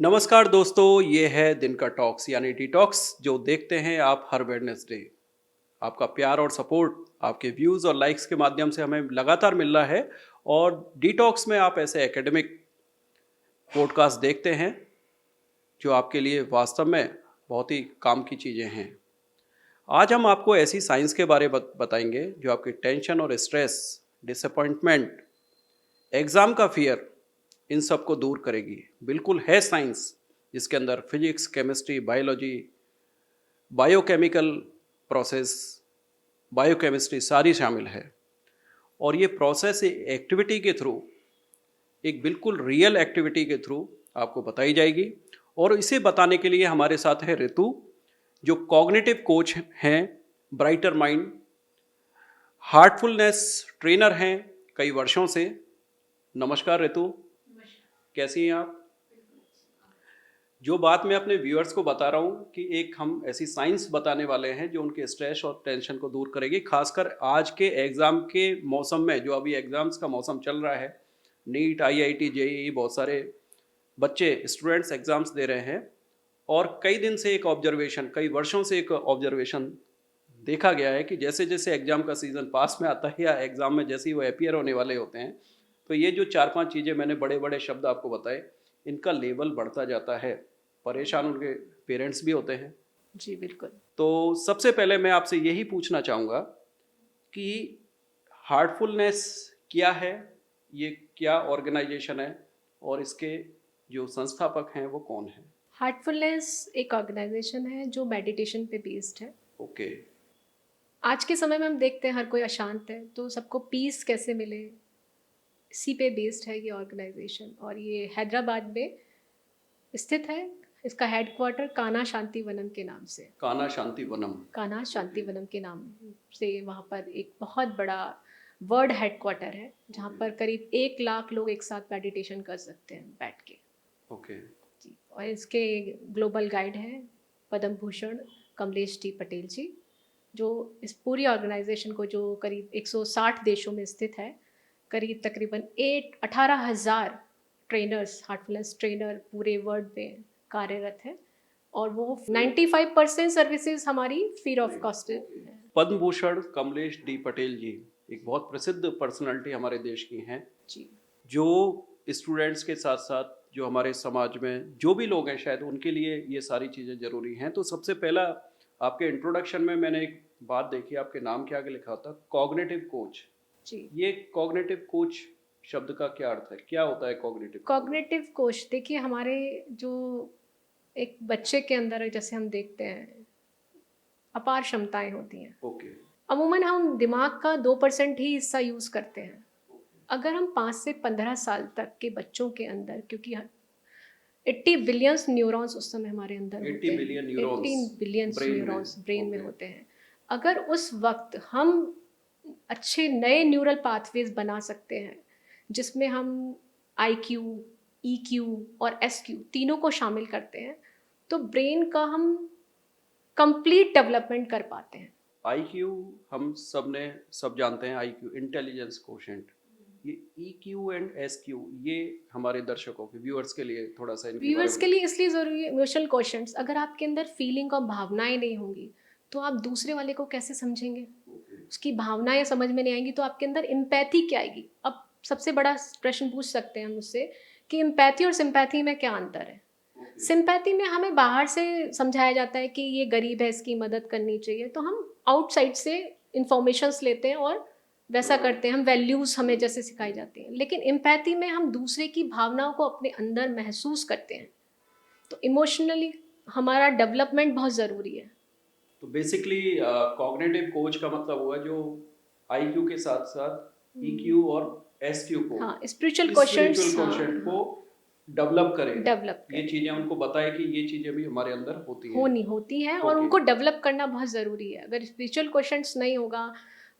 नमस्कार दोस्तों, ये है दिन का टॉक्स यानी डिटॉक्स जो देखते हैं आप हर वेडनेसडे। आपका प्यार और सपोर्ट, आपके व्यूज़ और लाइक्स के माध्यम से हमें लगातार मिल रहा है। और डिटॉक्स में आप ऐसे एकेडमिक पॉडकास्ट देखते हैं जो आपके लिए वास्तव में बहुत ही काम की चीज़ें हैं। आज हम आपको ऐसी साइंस के बारे में बताएंगे जो आपकी टेंशन और स्ट्रेस, डिसअपॉइंटमेंट, एग्ज़ाम का फियर, इन सब को दूर करेगी। बिल्कुल है साइंस जिसके अंदर physics, chemistry, biology, biochemical process, biochemistry सारी शामिल है। और ये प्रोसेस एक्टिविटी के थ्रू, एक बिल्कुल रियल एक्टिविटी के थ्रू आपको बताई जाएगी। और इसे बताने के लिए हमारे साथ है ऋतु, जो कॉग्निटिव कोच हैं, ब्राइटर माइंड, हार्टफुलनेस ट्रेनर हैं कई वर्षों से। नमस्कार ऋतु, कैसी हैं आप? जो बात मैं अपने व्यूअर्स को बता रहा हूँ कि एक हम ऐसी साइंस बताने वाले हैं जो उनके स्ट्रेस और टेंशन को दूर करेगी, खासकर आज के एग्ज़ाम के मौसम में। जो अभी एग्ज़ाम्स का मौसम चल रहा है, नीट, आईआईटी, जेईई, बहुत सारे बच्चे स्टूडेंट्स एग्ज़ाम्स दे रहे हैं। और कई दिन से एक ऑब्जर्वेशन, कई वर्षों से एक ऑब्जर्वेशन देखा गया है कि जैसे जैसे एग्ज़ाम का सीज़न पास में आता है या एग्ज़ाम में जैसे ही वो अपीयर होने वाले होते हैं, तो ये जो 4-5 चीज़ें मैंने बड़े बड़े शब्द आपको बताए, इनका लेवल बढ़ता जाता है। परेशान उनके पेरेंट्स भी होते हैं। जी बिल्कुल। तो सबसे पहले मैं आपसे यही पूछना चाहूँगा कि हार्टफुलनेस क्या है, ये क्या ऑर्गेनाइजेशन है, और इसके जो संस्थापक हैं वो कौन हैं? हार्टफुलनेस एक ऑर्गेनाइजेशन है जो मेडिटेशन पे बेस्ड है। ओके। आज के समय में हम देखते हैं हर कोई अशांत है, तो सबको पीस कैसे मिले, इसी पे बेस्ड है ये ऑर्गेनाइजेशन। और ये हैदराबाद में स्थित है। इसका हेडक्वार्टर कान्हा शांति वनम के नाम से, कान्हा शांति वनम। कान्हा शांति वनम के नाम से वहाँ पर एक बहुत बड़ा वर्ल्ड हेडक्वार्टर है, जहाँ पर करीब 1 लाख लोग एक साथ मेडिटेशन कर सकते हैं बैठ के। ओके। जी, और इसके ग्लोबल गाइड हैं पद्म भूषण कमलेश टी पटेल जी, जो इस पूरी ऑर्गेनाइजेशन को, जो करीब 160 देशों में स्थित है, करीब तकरीबन 18,000 ट्रेनर्स, हार्टफुलनेस ट्रेनर पूरे वर्ल्ड में कार्यरत है। और वो 95% सर्विसेज हमारी फ्री ऑफ कॉस्ट है। पद्म भूषण कमलेश डी पटेल जी एक बहुत प्रसिद्ध पर्सनालिटी हमारे देश की हैं, जी जो स्टूडेंट्स के साथ साथ जो हमारे समाज में जो भी लोग हैं, शायद उनके लिए ये सारी चीज़ें ज़रूरी हैं। तो सबसे पहला, आपके इंट्रोडक्शन में मैंने एक बात देखी, आपके नाम के आगे लिखा होता कॉग्निटिव कोच। जी। ये कॉग्निटिव कोच शब्द का क्या अर्थ है, क्या होता है कॉग्निटिव? कॉग्निटिव कोच, देखिए हमारे जो एक बच्चे के अंदर जैसे हम देखते हैं अपार क्षमताएं होती हैं। ओके। अमूमन हम दिमाग का 2% ही हिस्सा यूज़ करते हैं। अगर हम 5 से 15 साल तक के बच्चों के अंदर, क्योंकि 80 बिलियंस न्यूरॉन्स उस समय हमारे अंदर 80 होते हैं, बिलियन न्यूरॉन्स 18 बिलियंस ब्रेन में। न्यूरॉन्स ब्रेन में ओके। होते हैं। अगर उस वक्त हम अच्छे नए न्यूरल पाथवेज बना सकते हैं, जिसमें हम IQ, EQ और SQ तीनों को शामिल करते हैं, तो ब्रेन का हम कंप्लीट डेवलपमेंट कर पाते हैं। आईक्यू हम सब जानते हैं, आईक्यू इंटेलिजेंस कोशेंट। ये ईक्यू एंड एसक्यू, ये हमारे दर्शकों के, व्यूअर्स के लिए थोड़ा सा इनके बारे व्यूअर्स में। के लिए इसलिए ज़रूरी है इमोशनल क्वेश्चंस। अगर आपके अंदर फीलिंग और भावनाएं नहीं होंगी, तो आप दूसरे वाले को कैसे समझेंगे? उसकी भावनाएं समझ में नहीं आएंगी, तो आपके अंदर एम्पैथी क्या आएगी? अब सबसे बड़ा प्रश्न पूछ सकते हैं हम उससे कि एम्पैथी और सिंपैथी में क्या अंतर है? सिंपैथी में हमें बाहर से समझाया जाता है कि ये गरीब है, इसकी मदद करनी चाहिए, तो हम आउटसाइड से इंफॉर्मेशंस लेते हैं और वैसा करते हैं, हम वैल्यूज़ हमें जैसे सिखाई जाती हैं। लेकिन एम्पैथी में हम दूसरे की भावनाओं को अपने अंदर महसूस करते हैं। तो इमोशनली हमारा डेवलपमेंट बहुत ज़रूरी है। तो बेसिकली कॉग्निटिव कोच का मतलब हुआ जो आईक्यू के साथ साथ ईक्यू और एसक्यू को, हाँ, स्पिरिचुअल स्पिरिचुअल क्वेश्चंस, क्वेश्चन हाँ, को डेवलप करे। डेवलप ये करें, चीज़ें उनको बताए कि ये चीज़ें भी हमारे अंदर होती हैं। होती हैं, और ओके। उनको डेवलप करना बहुत ज़रूरी है। अगर स्पिरिचुअल क्वेश्चंस नहीं होगा,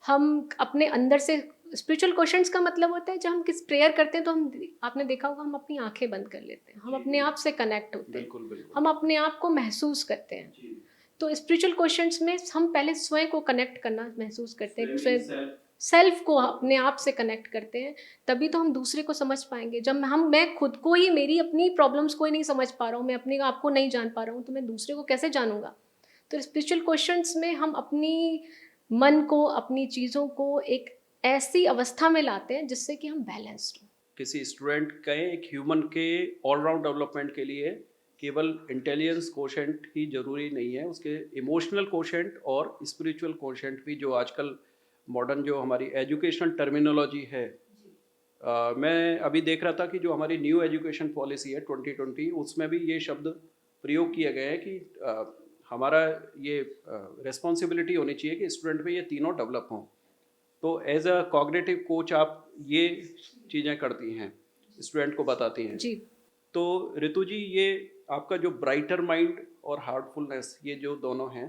हम अपने अंदर से, स्पिरिचुअल क्वेश्चंस का मतलब होता है जब हम किस प्रेयर करते हैं, तो हम, आपने देखा होगा, हम अपनी आंखें बंद कर लेते हैं, हम अपने आप से कनेक्ट होते हैं, बिल्कुल बिल्कुल। हम अपने आप को महसूस करते हैं। तो स्पिरिचुअल क्वेश्चंस में हम पहले स्वयं को कनेक्ट करना महसूस करते हैं, स्वयं सेल्फ को अपने आप से कनेक्ट करते हैं, तभी तो हम दूसरे को समझ पाएंगे। जब मैं खुद को ही, मेरी अपनी प्रॉब्लम्स को ही नहीं समझ पा रहा हूँ, मैं अपने आप को नहीं जान पा रहा हूँ, तो मैं दूसरे को कैसे जानूंगा। तो स्पिरिचुअल क्वेश्चंस में हम अपनी मन को, अपनी चीज़ों को एक ऐसी अवस्था में लाते हैं जिससे कि हम बैलेंस्ड हों। किसी स्टूडेंट के, एक ह्यूमन के ऑलराउंड डेवलपमेंट के लिए केवल इंटेलिजेंस कोशेंट ही जरूरी नहीं है, उसके इमोशनल कोशेंट और स्पिरिचुअल कोशेंट भी, जो आजकल मॉडर्न जो हमारी एजुकेशनल टर्मिनोलॉजी है, मैं अभी देख रहा था कि जो हमारी न्यू एजुकेशन पॉलिसी है 2020, उसमें भी ये शब्द प्रयोग किया गया है कि हमारा ये रिस्पॉन्सिबिलिटी होनी चाहिए कि स्टूडेंट में ये तीनों डेवलप हों। तो एज अ कॉग्निटिव कोच आप ये चीज़ें करती हैं, स्टूडेंट को बताती हैं। जी। तो ऋतु जी, ये आपका जो ब्राइटर माइंड और हार्टफुलनेस, ये जो दोनों हैं,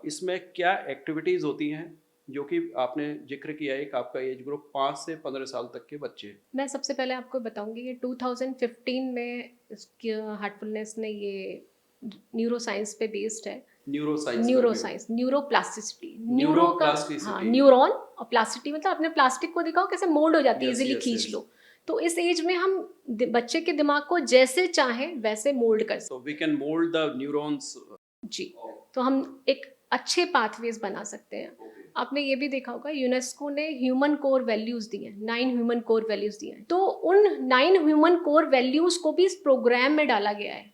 इसमें क्या एक्टिविटीज़ होती हैं, जो कि आपने जिक्र किया है कि आपका एज ग्रुप 5 से 15 साल तक के बच्चे। मैं सबसे पहले आपको बताऊंगी, ये 2015 में इसकी हार्टफुलनेस ने ये न्यूरो साइंस पे बेस्ड है। Neuro science, neuro science, neuroplasticity, neuro का, हाँ, न्यूरोप्लास्टिसिटी। न्यूरॉन, और प्लास्टिसिटी मतलब आपने प्लास्टिक को देखा हो कैसे मोल्ड हो जाती है, यस इजीली यस खींच यस। लो। तो इस एज में हम बच्चे के दिमाग को जैसे चाहें वैसे मोल्ड कर सकते so we can mould the neurons. हैं। जी। तो हम एक अच्छे पाथवेज बना सकते हैं। आपने ये भी देखा होगा, यूनेस्को ने ह्यूमन कोर वैल्यूज दी हैं, 9 ह्यूमन कोर वैल्यूज दी हैं। तो उन 9 ह्यूमन कोर वैल्यूज को भी इस प्रोग्राम में डाला गया है,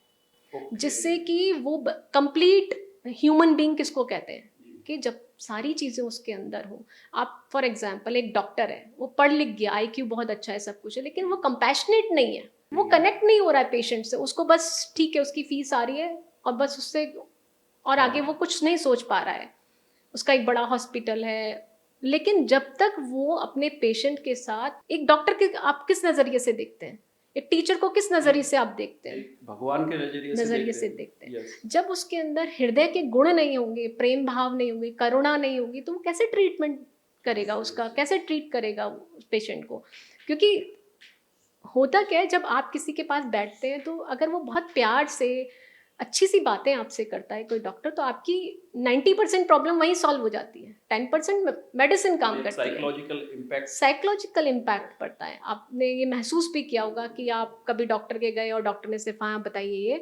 जिससे कि वो कंप्लीट ह्यूमन बीइंग किसको कहते हैं, कि जब सारी चीज़ें उसके अंदर हो। आप फॉर एग्जांपल, एक डॉक्टर है, वो पढ़ लिख गया, आईक्यू बहुत अच्छा है, सब कुछ है, लेकिन वो कंपैशनेट नहीं है, वो कनेक्ट नहीं हो रहा है पेशेंट से, उसको बस ठीक है, उसकी फीस आ रही है और बस उससे, और आगे वो कुछ नहीं सोच पा रहा है। उसका एक बड़ा हॉस्पिटल है, लेकिन जब तक वो अपने पेशेंट के साथ, एक डॉक्टर के आप किस नज़रिए से देखते हैं, एक टीचर को किस नज़रिए से आप देखते हैं, भगवान के नजरिए से देखते हैं। Yes. जब उसके अंदर हृदय के गुण नहीं होंगे, प्रेम भाव नहीं होंगे, करुणा नहीं होगी, तो वो कैसे ट्रीटमेंट करेगा, उसका कैसे ट्रीट करेगा उस पेशेंट को। क्योंकि होता क्या है, जब आप किसी के पास बैठते हैं, तो अगर वो बहुत प्यार से अच्छी सी बातें आपसे करता है कोई डॉक्टर, तो आपकी 90% प्रॉब्लम वहीं सॉल्व हो जाती है, 10% मेडिसिन काम करती है। साइकोलॉजिकल इम्पैक्ट पड़ता है। आपने ये महसूस भी किया होगा कि आप कभी डॉक्टर के गए और डॉक्टर ने सिर्फ हाँ बताइए ये,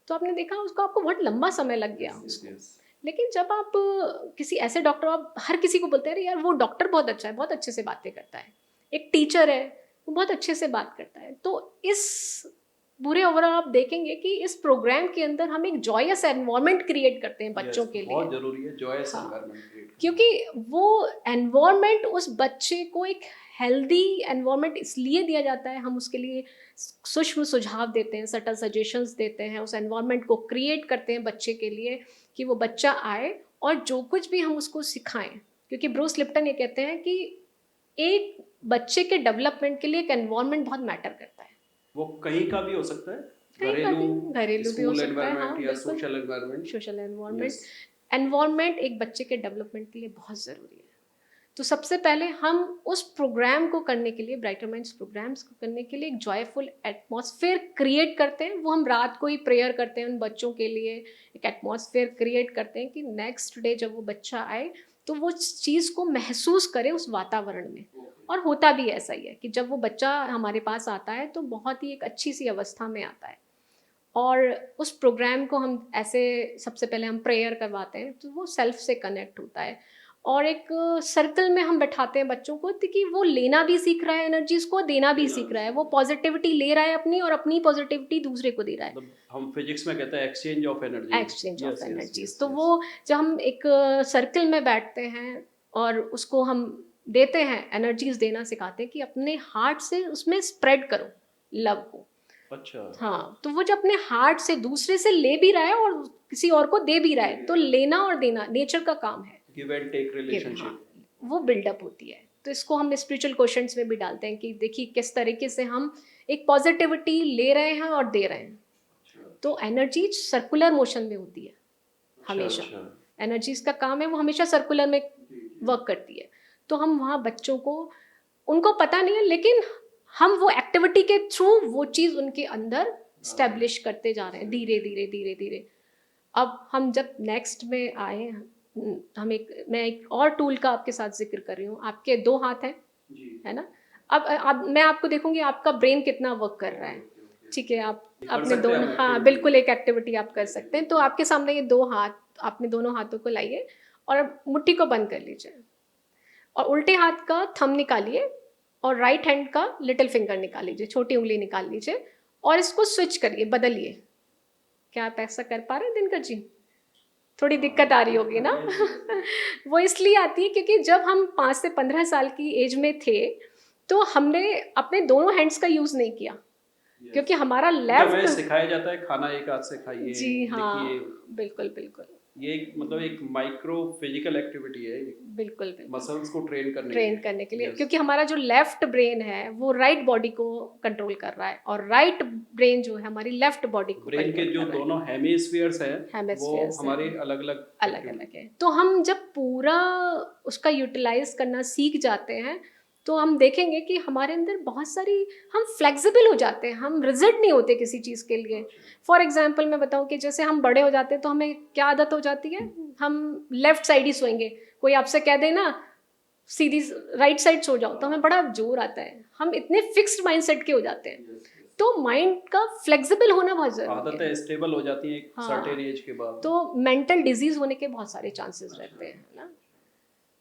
तो आपने देखा उसको, आपको बहुत लंबा समय लग गया उसको। लेकिन जब आप किसी ऐसे डॉक्टर, आप हर किसी को बोलते हैं यार वो डॉक्टर बहुत अच्छा है, बहुत अच्छे से बातें करता है, एक टीचर है वो बहुत अच्छे से बात करता है, तो इस पूरे ओवरऑल आप देखेंगे कि इस प्रोग्राम के अंदर हम एक जॉयस एनवायरनमेंट क्रिएट करते हैं बच्चों के लिए। बहुत जरूरी है जॉयस हाँ, एनवायरनमेंट क्रिएट, क्योंकि वो एनवायरनमेंट उस बच्चे को एक हेल्दी एनवायरनमेंट इसलिए दिया जाता है, हम उसके लिए सूक्ष्म सुझाव देते हैं, सटल सजेशंस देते हैं, उस एनवायरनमेंट को क्रिएट करते हैं बच्चे के लिए, कि वो बच्चा आए और जो कुछ भी हम उसको सिखाएं। क्योंकि ब्रूस लिप्टन ये कहते हैं कि एक बच्चे के डेवलपमेंट के लिए एक एनवायरनमेंट बहुत मैटर करता है। वो कहीं का भी हो सकता है, घरेलू भी हो सकता है, हाँ, या सोशल एनवायरनमेंट। सोशल एनवायरनमेंट एक बच्चे के डेवलपमेंट के लिए बहुत ज़रूरी है। तो सबसे पहले हम उस प्रोग्राम को करने के लिए, ब्राइटर माइंड्स प्रोग्राम्स को करने के लिए एक जॉयफुल एटमॉस्फेयर क्रिएट करते हैं। वो हम रात को ही प्रेयर करते हैं उन बच्चों के लिए, एक एटमॉस्फेयर क्रिएट करते हैं कि नेक्स्ट डे जब वो बच्चा आए तो वो चीज़ को महसूस करे उस वातावरण में। और होता भी ऐसा ही है कि जब वो बच्चा हमारे पास आता है तो बहुत ही एक अच्छी सी अवस्था में आता है। और उस प्रोग्राम को हम ऐसे, सबसे पहले हम प्रेयर करवाते हैं, तो वो सेल्फ से कनेक्ट होता है, और एक सर्कल में हम बैठाते हैं बच्चों को, कि वो लेना भी सीख रहा है एनर्जीज को, देना भी सीख रहा है, वो पॉजिटिविटी ले रहा है अपनी, और अपनी पॉजिटिविटी दूसरे को दे रहा है। हम फिजिक्स में कहते हैं exchange of energy, exchange of energies. तो वो जब हम एक सर्कल में बैठते हैं और उसको हम देते हैं, एनर्जीज देना सिखाते हैं, कि अपने हार्ट से उसमें स्प्रेड करो लव को। अच्छा, हाँ, तो वो जो अपने हार्ट से दूसरे से ले भी रहा है और किसी और को दे भी रहा है, तो लेना और देना नेचर का काम है, गिव एंड टेक रिलेशनशिप, वो बिल्डअप होती है। तो इसको हम स्पिरिचुअल क्वेश्चंस में भी डालते हैं कि देखिए किस तरीके से हम एक पॉजिटिविटी ले रहे हैं और दे रहे हैं। तो एनर्जी सर्कुलर मोशन में होती है हमेशा। एनर्जीज का काम है, वो हमेशा सर्कुलर में वर्क करती है। तो हम वहाँ बच्चों को, उनको पता नहीं है, लेकिन हम वो एक्टिविटी के थ्रू वो चीज़ उनके अंदर स्टैब्लिश करते जा रहे हैं, धीरे धीरे धीरे धीरे। अब हम जब नेक्स्ट में आए, मैं एक और टूल का आपके साथ जिक्र कर रही हूँ। आपके 2 हाथ हैं, जी। है ना? अब मैं आपको देखूंगी आपका ब्रेन कितना वर्क कर रहा है। ठीक है, आप कर अपने सकते हैं दोनों, हम हाँ activity? बिल्कुल एक एक्टिविटी आप कर सकते हैं। तो आपके सामने ये 2 हाथ, आपने दोनों हाथों को लाइए और मुट्ठी को बंद कर लीजिए और उल्टे हाथ का थंब निकालिए और राइट हैंड का लिटिल फिंगर निकाल लीजिए, छोटी उंगली निकाल लीजिए और इसको स्विच करिए, बदलिए। क्या आप ऐसा कर पा रहे हैं दिनकर जी? थोड़ी दिक्कत आ रही होगी ना? वो इसलिए आती है क्योंकि जब हम 5 से 15 साल की एज में थे तो हमने अपने दोनों हैंड्स का यूज़ नहीं किया, क्योंकि हमारा मतलब हमें लेफ्ट। सिखाया जाता है खाना एक हाथ से खाइए, जी हाँ, लिखिए। बिल्कुल बिल्कुल ये मतलब एक माइक्रो फिजिकल एक्टिविटी है, बिल्कुल बिल्कुल मसल्स को ट्रेन करने के ट्रेन लिए। करने के लिए, यस। क्योंकि हमारा जो लेफ्ट ब्रेन है वो राइट बॉडी को कंट्रोल कर रहा है और राइट ब्रेन जो है हमारी लेफ्ट बॉडी को ब्रेन के कंट्रोल जो कर रहा है। दोनों हेमिस्फीयर्स हैं वो हेमिस्फीयर्स हैं, हमारे अलग अलग अलग अलग है। तो हम जब पूरा उसका यूटिलाइज करना सीख जाते हैं तो हम देखेंगे कि हमारे अंदर बहुत सारी, हम फ्लेक्सिबल हो जाते हैं, हम रिजिड नहीं होते किसी चीज़ के लिए। फॉर एग्जांपल मैं बताऊं कि जैसे हम बड़े हो जाते हैं तो हमें क्या आदत हो जाती है, हम लेफ्ट साइड ही सोएंगे। कोई आपसे कह दे ना सीधी राइट साइड सो जाओ तो हमें बड़ा जोर आता है, हम इतने फिक्स्ड माइंडसेट के हो जाते हैं। तो माइंड का फ्लेक्सिबल होना बहुत ज़रूरी है। आदतें स्टेबल हो जाती हैं एक हाँ, सर्टेन एज के बाद। तो मेंटल डिजीज होने के बहुत सारे चांसेस रहते हैं, है ना?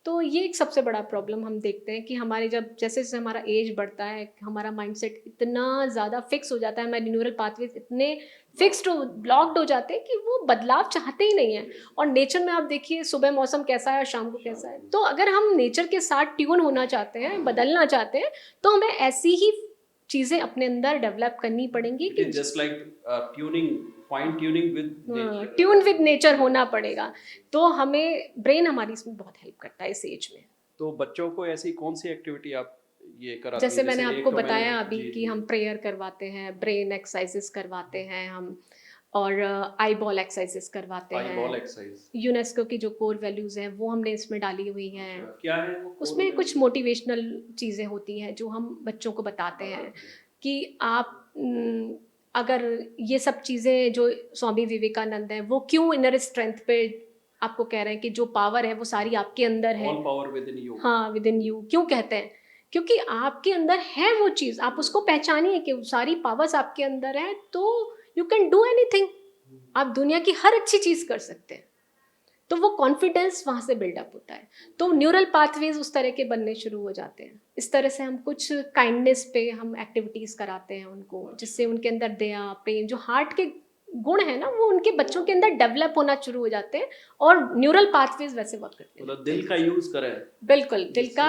तो ये एक सबसे बड़ा प्रॉब्लम हम देखते हैं कि हमारे जब जैसे जैसे हमारा एज बढ़ता है हमारा माइंडसेट इतना ज़्यादा फिक्स हो जाता है, हमारे न्यूरल पाथवेज इतने फिक्स्ड ब्लॉक्ड हो जाते हैं कि वो बदलाव चाहते ही नहीं है। और नेचर में आप देखिए सुबह मौसम कैसा है और शाम को कैसा है, तो अगर हम नेचर के साथ ट्यून होना चाहते हैं, बदलना चाहते हैं, तो हमें ऐसी ही चीज़ें अपने अंदर डेवलप करनी पड़ेंगी इट कि is just like tuning, fine tuning with nature. Tune with nature होना पड़ेगा। तो हमें ब्रेन हमारी इसमें बहुत हेल्प करता है इस एज में। तो बच्चों को ऐसी कौन सी एक्टिविटी आप ये कराती जैसे हैं? मैंने एक आपको तो बताया अभी जी कि जी, हम प्रेयर करवाते हैं, ब्रेन एक्सरसाइजेस करवाते हैं हम, और आई बॉल एक्सरसाइजेस करवाते आई बॉल हैं। एक्सरसाइज। यूनेस्को की जो कोर वैल्यूज़ हैं वो हमने इसमें डाली हुई हैं। क्या है वो core उसमें कुछ values? मोटिवेशनल चीज़ें होती हैं जो हम बच्चों को बताते हैं कि आप अगर ये सब चीज़ें जो स्वामी विवेकानंद हैं वो क्यों इनर स्ट्रेंथ पे आपको कह रहे हैं कि जो पावर है वो सारी आपके अंदर है। All power with in you. हाँ, विद इन यू क्यों कहते हैं? क्योंकि आपके अंदर है वो चीज़, आप उसको पहचानिए कि सारी पावर्स आपके अंदर है, तो यू कैन डू एनीथिंग। आप दुनिया की हर अच्छी चीज़ कर सकते हैं। तो वो कॉन्फिडेंस वहाँ से बिल्डअप होता है। तो न्यूरल पाथवेज उस तरह के बनने शुरू हो जाते हैं। इस तरह से हम कुछ काइंडनेस पे हम एक्टिविटीज़ कराते हैं उनको, जिससे उनके अंदर दया, प्रेम, जो हार्ट के गुण है ना, वो उनके बच्चों के अंदर डेवलप होना शुरू हो जाते हैं और न्यूरल पाथवेज वैसे वर्क करते हैं। मतलब दिल का यूज करें। बिल्कुल, दिल का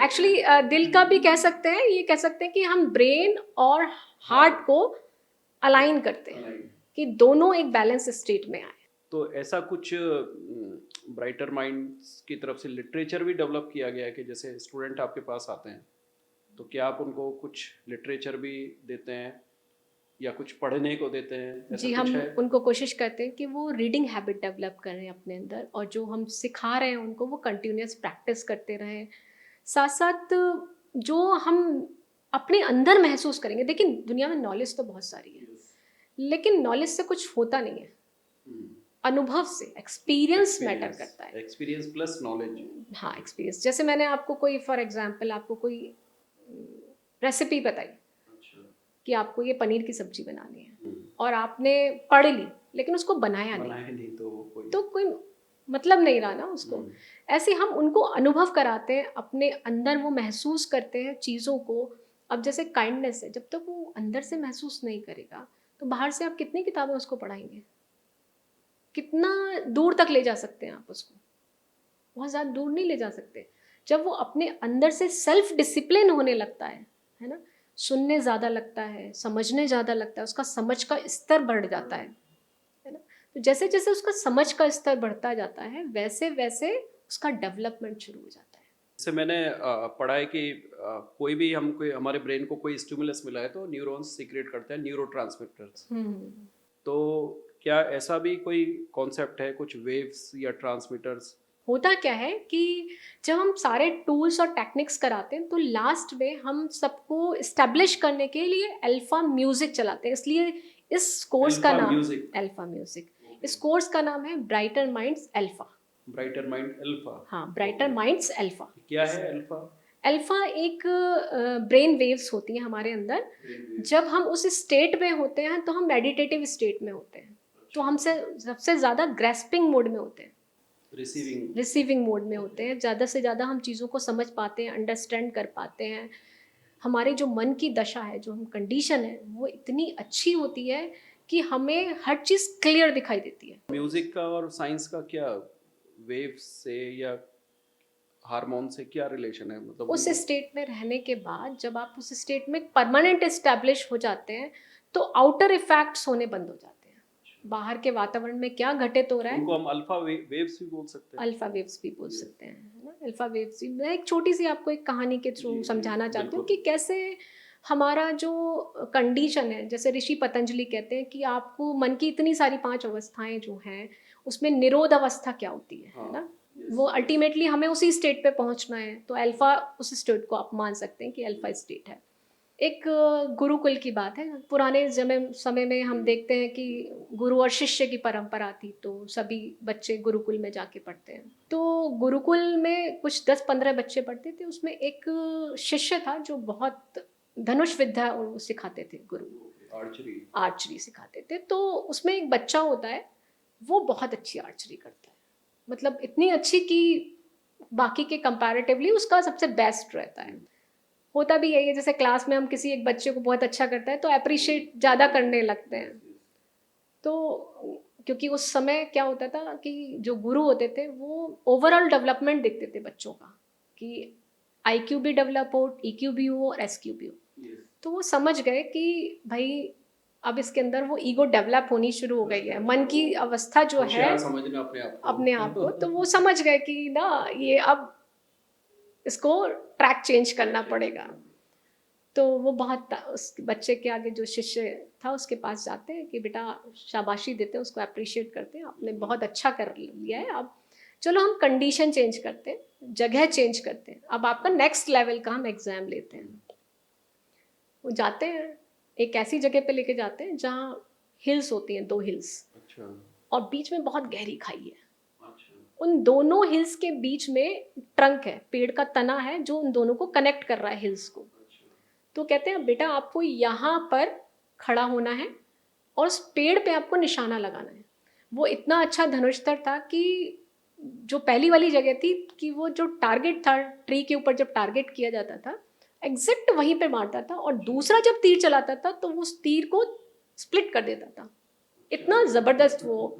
एक्चुअली दिल का भी कह सकते हैं, ये कह सकते हैं कि हम ब्रेन और हार्ट को अलाइन करते हैं कि दोनों एक बैलेंस स्टेट में आए। तो ऐसा कुछ ब्राइटर माइंड्स की तरफ से लिटरेचर भी डेवलप किया गया है कि जैसे स्टूडेंट आपके पास आते हैं तो क्या आप उनको कुछ लिटरेचर भी देते हैं या कुछ पढ़ने को देते हैं, ऐसा जी, कुछ हम है? उनको कोशिश करते हैं कि वो रीडिंग हैबिट डेवलप करें अपने अंदर, और जो हम सिखा रहे हैं उनको वो कंटिन्यूअस प्रैक्टिस करते रहें। साथ साथ जो हम अपने अंदर महसूस करेंगे, देखिए दुनिया में नॉलेज तो बहुत सारी है, लेकिन नॉलेज से कुछ होता नहीं है, अनुभव से, एक्सपीरियंस मैटर करता है। Experience plus knowledge. हाँ, एक्सपीरियंस। जैसे मैंने आपको कोई फॉर एग्जांपल आपको कोई रेसिपी बताई कि आपको ये पनीर की सब्जी बनानी है और आपने पढ़ ली लेकिन उसको बनाया नहीं, बनाए नहीं तो कोई मतलब नहीं रहा ना उसको। ऐसे हम उनको अनुभव कराते हैं, अपने अंदर वो महसूस करते हैं चीज़ों को। अब जैसे काइंडनेस है, जब तक वो अंदर से महसूस नहीं करेगा तो बाहर से आप कितनी किताबें उसको पढ़ाएंगे, कितना दूर तक ले जा सकते हैं आप उसको? बहुत ज़्यादा दूर नहीं ले जा सकते। जब वो अपने अंदर से सेल्फ डिसिप्लिन होने लगता है ना, सुनने ज़्यादा लगता है, समझने ज़्यादा लगता है, उसका समझ का स्तर बढ़ जाता है ना? तो जैसे जैसे उसका समझ का स्तर बढ़ता जाता है वैसे वैसे उसका डेवलपमेंट शुरू हो जाता है। जैसे मैंने पढ़ा है कि कोई भी हम कोई हमारे ब्रेन को कोई स्टिमुलस मिला है तो न्यूरॉन्स सीक्रेट करते हैं न्यूरोट्रांसमिटर्स। तो क्या ऐसा भी कोई कॉन्सेप्ट है, कुछ वेव्स या ट्रांसमीटर्स? होता क्या है कि जब हम सारे टूल्स और टेक्निक्स कराते हैं तो लास्ट में हम सबको इस्टेब्लिश करने के लिए अल्फा म्यूजिक चलाते हैं। इसलिए इस कोर्स का अल्फा नाम म्यूजिक। अल्फा म्यूजिक, इस कोर्स का नाम है brighter minds alpha. Brighter mind alpha. हाँ, ब्राइटर माइंड्स अल्फा। क्या है अल्फा? अल्फा एक ब्रेन वेव्स होती हैं हमारे अंदर। जब हम उस स्टेट में होते हैं तो हम मेडिटेटिव स्टेट में होते हैं, तो हमसे सबसे ज़्यादा ग्रेस्पिंग मोड में होते हैं, रिसीविंग मोड में होते हैं। ज़्यादा से ज़्यादा हम चीज़ों को समझ पाते हैं, अंडरस्टैंड कर पाते हैं। हमारे जो मन की दशा है, जो हम कंडीशन है, वो इतनी अच्छी होती है कि हमें हर चीज़ क्लियर दिखाई देती है। म्यूजिक का और साइंस का क्या वेव्स से या हार्मोन से क्या रिलेशन है, मतलब उस उनको? स्टेट में रहने के बाद जब आप उस स्टेट में परमानेंट एस्टैब्लिश हो जाते हैं तो आउटर इफेक्ट्स होने बंद हो जाते हैं। बाहर के वातावरण में क्या घटित हो रहा है, उनको हम अल्फा वेव्स भी बोल सकते हैं। अल्फा वेव्स भी बोल सकते हैं, है ना। अल्फा वेव्स भी, मैं एक छोटी सी आपको एक कहानी के थ्रू समझाना चाहती हूँ कि कैसे हमारा जो कंडीशन है, जैसे ऋषि पतंजलि कहते हैं कि आपको मन की इतनी सारी 5 अवस्थाएं जो हैं, उसमें निरोध अवस्था क्या होती है ना। वो अल्टीमेटली हमें उसी स्टेट पे पहुंचना है, तो अल्फा उस स्टेट को आप मान सकते हैं कि अल्फा स्टेट है। एक गुरुकुल की बात है। पुराने समय में हम देखते हैं कि गुरु और शिष्य की परंपरा थी, तो सभी बच्चे गुरुकुल में जाके पढ़ते हैं। तो गुरुकुल में कुछ 10-15 बच्चे पढ़ते थे। उसमें एक शिष्य था जो बहुत धनुष विद्या सिखाते थे, गुरु आर्चरी सिखाते थे। तो उसमें एक बच्चा होता है, वो बहुत अच्छी आर्चरी करता है, मतलब इतनी अच्छी कि बाकी के कंपैरेटिवली उसका सबसे बेस्ट रहता है। होता भी यही है, जैसे क्लास में हम किसी एक बच्चे को बहुत अच्छा करता है तो अप्रिशिएट ज़्यादा करने लगते हैं। तो क्योंकि उस समय क्या होता था कि जो गुरु होते थे वो ओवरऑल डेवलपमेंट देखते थे बच्चों का, कि आईक्यू भी डेवलप हो, ईक्यू भी हो और एसक्यू भी हो। तो वो समझ गए कि भाई अब इसके अंदर वो ईगो डेवलप होनी शुरू हो गई है, मन की अवस्था जो है होशियार समझना अपने आप को। तो वो समझ गए कि ना ये अब इसको ट्रैक चेंज करना पड़ेगा। तो वो बहुत उस बच्चे के आगे जो शिष्य था उसके पास जाते हैं कि बेटा शाबाशी देते हैं, उसको अप्रिशिएट करते हैं, आपने बहुत अच्छा कर लिया है, अब चलो हम कंडीशन चेंज करते हैं, जगह चेंज करते हैं, अब आपका नेक्स्ट लेवल का हम एग्जाम लेते हैं। वो जाते हैं, एक ऐसी जगह पे लेके जाते हैं जहाँ हिल्स होती हैं, 2 हिल्स, अच्छा। और बीच में बहुत गहरी खाई है। उन दोनों हिल्स के बीच में ट्रंक है, पेड़ का तना है जो उन दोनों को कनेक्ट कर रहा है, हिल्स को। तो कहते हैं बेटा आपको यहाँ पर खड़ा होना है और उस पेड़ पे आपको निशाना लगाना है। वो इतना अच्छा धनुष्तर था कि जो पहली वाली जगह थी कि वो जो टारगेट था, ट्री के ऊपर जब टारगेट किया जाता था एग्जैक्ट वहीं पे मारता था, और दूसरा जब तीर चलाता था तो उस तीर को स्प्लिट कर देता था। इतना ज़बरदस्त वो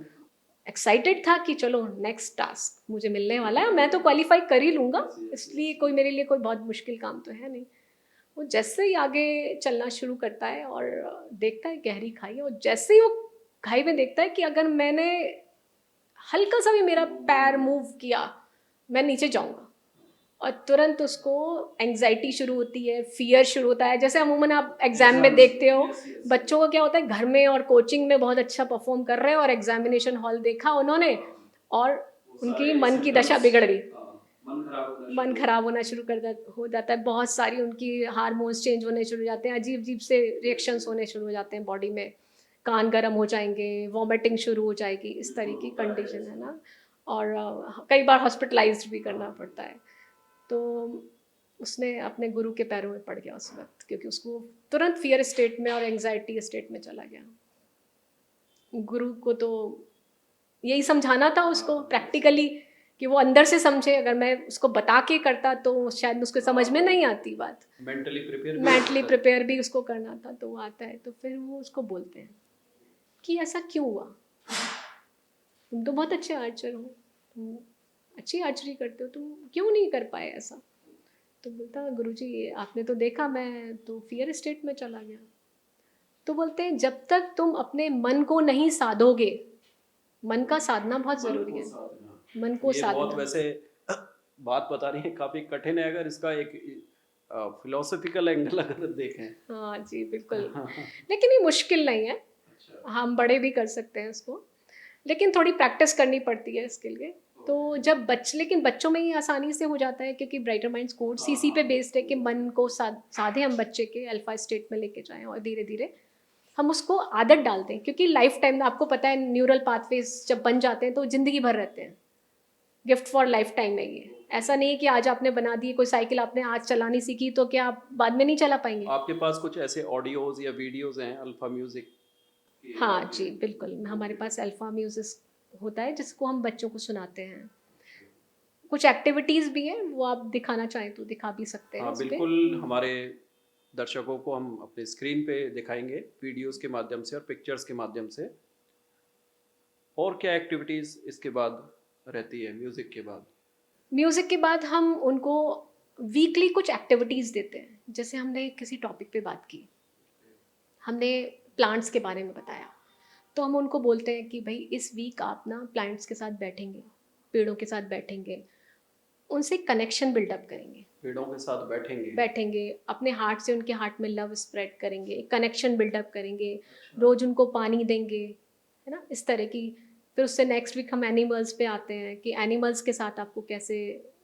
एक्साइटेड था कि चलो नेक्स्ट टास्क मुझे मिलने वाला है, मैं तो क्वालिफाई कर ही लूँगा, इसलिए कोई मेरे लिए कोई बहुत मुश्किल काम तो है नहीं। वो जैसे ही आगे चलना शुरू करता है और देखता है गहरी खाई है, और जैसे ही वो खाई में देखता है कि अगर मैंने हल्का सा भी मेरा पैर मूव किया मैं नीचे जाऊंगा, और तुरंत उसको एंग्जाइटी शुरू होती है, फियर शुरू होता है। जैसे अमूमन आप एग्जाम में देखते हो बच्चों को क्या होता है, घर में और कोचिंग में बहुत अच्छा परफॉर्म कर रहे हैं और एग्जामिनेशन हॉल देखा उन्होंने और उनकी मन की दशा बिगड़ गई, मन खराब होना शुरू हो जाता है, बहुत सारी उनकी हार्मोन्स चेंज होने शुरू हो जाते हैं, अजीब अजीब से रिएक्शंस होने शुरू हो जाते हैं बॉडी में, कान गर्म हो जाएंगे, वॉमिटिंग शुरू हो जाएगी, इस तरह की कंडीशन है ना। और कई बार हॉस्पिटलाइज्ड भी करना पड़ता है। तो उसने अपने गुरु के पैरों में पड़ गया उस वक्त, क्योंकि उसको तुरंत फियर स्टेट में और एंग्जाइटी स्टेट में चला गया। गुरु को तो यही समझाना था उसको प्रैक्टिकली कि वो अंदर से समझे, अगर मैं उसको बता के करता तो शायद उसको समझ में नहीं आती बात। मेंटली प्रिपेयर भी उसको करना था, तो वो आता है तो फिर वो उसको बोलते हैं कि ऐसा क्यों हुआ, तुम तो बहुत अच्छे आर्चर हो, तुम अच्छी आर्चरी करते हो, तुम क्यों नहीं कर पाए ऐसा। तो बोलता गुरुजी आपने तो देखा मैं तो फियर स्टेट में चला गया। तो बोलते हैं जब तक तुम अपने मन को नहीं साधोगे, मन का साधना बहुत जरूरी है, मन को ये साधना। बहुत वैसे बात बता रही है, काफी कठिन है अगर इसका एक फिलोसॉफिकल एंगल अगर देखें। हाँ जी बिल्कुल, लेकिन ये मुश्किल नहीं है, हम बड़े भी कर सकते हैं इसको, लेकिन थोड़ी प्रैक्टिस करनी पड़ती है इसके लिए। तो जब लेकिन बच्चों में ही आसानी से हो जाता है, क्योंकि ब्राइटर माइंड्स कोर्स इसी पे बेस्ड है कि मन को साधे हम बच्चे के अल्फा स्टेट में लेके जाएं, और धीरे धीरे हम उसको आदत डालते हैं, क्योंकि लाइफ टाइम में आपको पता है न्यूरल पाथवेज जब बन जाते हैं तो ज़िंदगी भर रहते हैं। गिफ्ट फॉर लाइफ टाइम है ये। ऐसा नहीं है कि आज आपने बना दी, कोई साइकिल आपने आज चलानी सीखी तो क्या आप बाद में नहीं चला पाएंगे। आपके पास कुछ ऐसे ऑडियोज या वीडियोज हैं अल्फा म्यूजिक? हाँ जी बिल्कुल, हमारे पास अल्फा म्यूजिक होता है जिसको हम बच्चों को सुनाते हैं। कुछ एक्टिविटीज़ भी हैं, वो आप दिखाना चाहें तो दिखा भी सकते हैं हाँ इस पे। बिल्कुल, हमारे दर्शकों को हम अपने स्क्रीन पे दिखाएंगे वीडियोस के माध्यम से और पिक्चर्स के माध्यम से। और क्या एक्टिविटीज़ इसके बाद रहती है म्यूज़िक के बाद? म्यूज़िक के बाद हम उनको वीकली कुछ एक्टिविटीज़ देते हैं। जैसे हमने किसी टॉपिक पे बात की, हमने प्लांट्स के बारे में बताया, तो हम उनको बोलते हैं कि भाई इस वीक आप ना प्लांट्स के साथ बैठेंगे, पेड़ों के साथ बैठेंगे, उनसे कनेक्शन बिल्डअप करेंगे। पेड़ों के साथ बैठेंगे? बैठेंगे, अपने हार्ट से उनके हार्ट में लव स्प्रेड करेंगे, कनेक्शन बिल्डअप करेंगे, रोज उनको पानी देंगे, है ना, इस तरह की। फिर उससे नेक्स्ट वीक हम एनिमल्स पे आते हैं कि एनिमल्स के साथ आपको कैसे,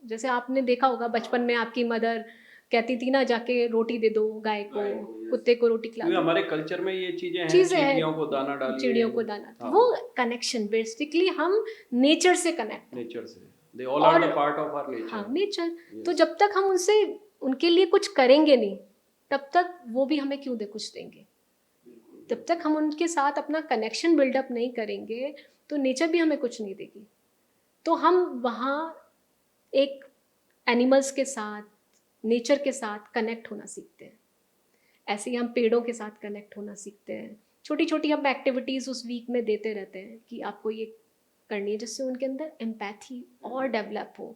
जैसे आपने देखा होगा बचपन में आपकी मदर कहती थी ना, जाके रोटी दे दो गाय को, कुत्ते को रोटी खिला क्योंकि दो। हमारे कल्चर में ये चीज़ें हैं, चीज़ें चींटियों को हैं, दाना डालिए। चिड़ियों को दाना, हाँ, वो कनेक्शन बेसिकली हम नेचर से कनेक्ट। नेचर से, दे ऑल आर और द पार्ट ऑफ आवर हाँ नेचर। नेचर, तो जब तक हम उनसे उनके लिए कुछ करेंगे नहीं, तब तक वो भी हमें क्यों दे कुछ देंगे। जब तक हम उनके साथ अपना कनेक्शन बिल्डअप नहीं करेंगे तो नेचर भी हमें कुछ नहीं देगी। तो हम वहाँ एक एनिमल्स के साथ, नेचर के साथ कनेक्ट होना सीखते हैं। ऐसे ही हम पेड़ों के साथ कनेक्ट होना सीखते हैं। छोटी छोटी हम एक्टिविटीज़ उस वीक में देते रहते हैं कि आपको ये करनी है, जिससे उनके अंदर एम्पैथी और डेवलप हो,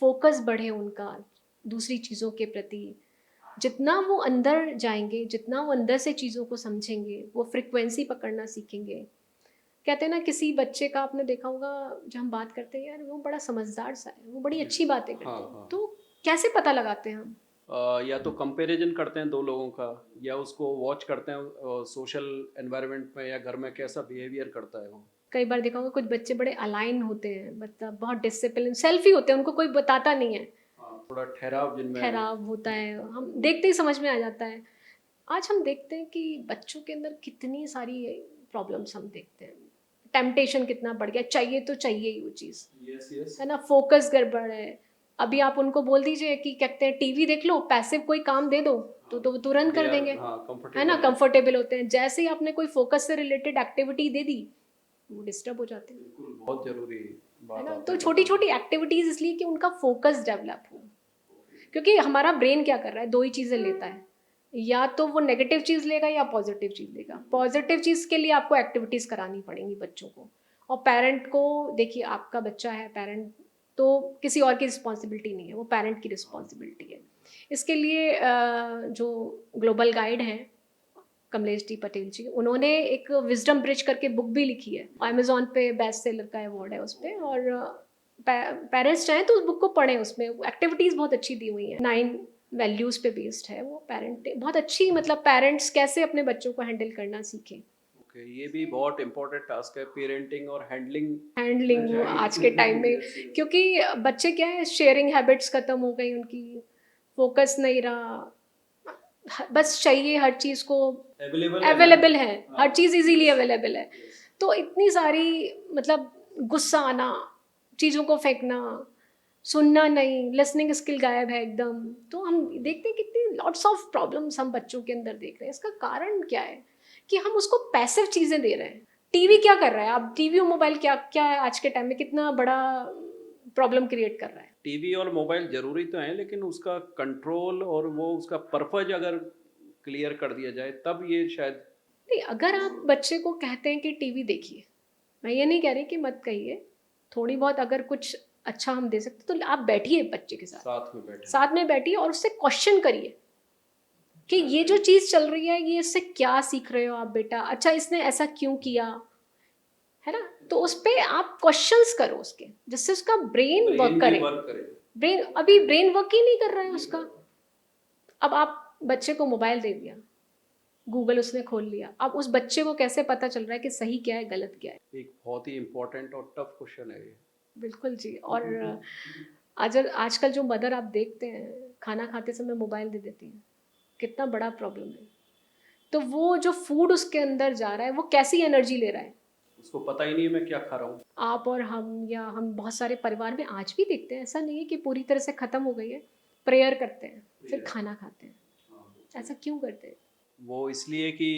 फोकस बढ़े उनका दूसरी चीज़ों के प्रति। जितना वो अंदर जाएंगे, जितना वो अंदर से चीज़ों को समझेंगे, वो फ्रिक्वेंसी पकड़ना सीखेंगे। कहते हैं ना, किसी बच्चे का आपने देखा होगा, जब हम बात करते हैं यार वो बड़ा समझदार सा है, वो बड़ी अच्छी बातें करते हाँ, हैं, हाँ। तो कैसे पता लगाते हैं हम? या तो कंपैरिजन करते हैं दो लोगों का, या उसको वॉच करते हैं सोशल एनवायरनमेंट में या घर में कैसा बिहेवियर करता है वो। कई बार देखा होगा कुछ बच्चे बड़े अलाइन होते हैं, मतलब बहुत डिसिप्लिन सेल्फी होते हैं, उनको कोई बताता नहीं है, हाँ, थोड़ा ठहराव जिनमें। ठहराव होता है, हम देखते ही समझ में आ जाता है। आज हम देखते हैं कि बच्चों के अंदर कितनी सारी प्रॉब्लम्स हम देखते हैं। टेम्पटेशन कितना बढ़ गया, चाहिए तो चाहिए ही वो चीज़, यस यस। है ना, फोकस गड़बड़ है। अभी आप उनको बोल दीजिए कि कहते हैं टीवी देख लो, पैसिव कोई काम दे दो, तो वो तुरंत कर देंगे, हाँ, है ना, कंफर्टेबल। कंफर्टेबल होते हैं। जैसे ही आपने कोई फोकस से रिलेटेड एक्टिविटी दे दी, वो डिस्टर्ब हो जाते हैं, बिल्कुल, बहुत जरूरी है बात ना। आपने तो छोटी बताई। छोटी एक्टिविटीज इसलिए कि उनका फोकस डेवलप हो, क्योंकि हमारा ब्रेन क्या कर रहा है, दो ही चीज़ें लेता है, या तो वो नेगेटिव चीज़ लेगा या पॉजिटिव चीज़ लेगा। पॉजिटिव चीज़ के लिए आपको एक्टिविटीज़ करानी पड़ेंगी बच्चों को। और पेरेंट को देखिए, आपका बच्चा है, पेरेंट तो किसी और की रिस्पॉन्सिबिलिटी नहीं है, वो पेरेंट की रिस्पॉन्सिबिलिटी है। इसके लिए जो ग्लोबल गाइड हैं कमलेश डी पटेल जी, उन्होंने एक विजडम ब्रिज करके बुक भी लिखी है, अमेजोन पे बेस्ट सेलर का अवार्ड है उस पर। और पेरेंट्स चाहें तो उस बुक को पढ़ें, उसमें एक्टिविटीज़ बहुत अच्छी दी हुई हैं, 9 वैल्यूज़ पे बेस्ड है वो। पेरेंट बहुत अच्छी, मतलब पेरेंट्स कैसे अपने बच्चों को हैंडल करना सीखें। ओके, ये भी बहुत इंपॉर्टेंट टास्क है, पेरेंटिंग और हैंडलिंग आज के टाइम में, क्योंकि बच्चे क्या है, शेयरिंग हैबिट्स ख़त्म हो गई उनकी, फोकस नहीं रहा, बस चाहिए हर चीज़ को, अवेलेबल है, हर चीज़ इजीली अवेलेबल है। तो इतनी सारी, मतलब गुस्सा आना, चीज़ों को फेंकना, सुनना नहीं, लिसनिंग स्किल गायब है एकदम। तो हम देखते हैं कितनी लॉट्स ऑफ प्रॉब्लम्स हम बच्चों के अंदर देख रहे हैं। इसका कारण क्या है कि हम उसको पैसिव चीज़ें दे रहे हैं। टीवी क्या कर रहा है, अब टीवी और मोबाइल क्या क्या है आज के टाइम में, कितना बड़ा प्रॉब्लम क्रिएट कर रहा है। टीवी और मोबाइल जरूरी तो है, लेकिन उसका कंट्रोल और वो उसका पर्पज अगर क्लियर कर दिया जाए तब ये शायद। नहीं, अगर आप बच्चे को कहते हैं कि टीवी देखिए, मैं ये नहीं कह रही कि मत कहिए, थोड़ी बहुत अगर कुछ अच्छा हम दे सकते तो आप बैठिए बच्चे के साथ, साथ में बैठे। साथ में बैठिए और उससे क्वेश्चन करिए कि ये जो चीज़ चल रही है, ये इससे क्या सीख रहे हो आप बेटा, अच्छा इसने ऐसा क्यों किया, है ना। तो उस पर आप क्वेश्चंस करो उसके, जिससे उसका ब्रेन वर्क करे। ब्रेन अभी ब्रेन वर्क ही नहीं कर रहा है उसका। अब आप बच्चे को मोबाइल दे दिया, गूगल उसने खोल लिया, अब उस बच्चे को कैसे पता चल रहा है कि सही क्या है गलत क्या है। एक बहुत ही इम्पोर्टेंट और टफ क्वेश्चन है ये। बिल्कुल जी। और आज आजकल जो मदर आप देखते हैं, खाना खाते समय मोबाइल दे देती हैं, कितना बड़ा प्रॉब्लम है। तो वो जो फूड उसके अंदर जा रहा है, वो कैसी एनर्जी ले रहा है, उसको पता ही नहीं है मैं क्या खा रहा हूँ। आप और हम या हम बहुत सारे परिवार में आज भी देखते हैं, ऐसा नहीं है कि पूरी तरह से ख़त्म हो गई है। प्रेयर करते हैं, फिर Prayer। खाना खाते हैं। हाँ, ऐसा क्यों करते हैं? वो इसलिए कि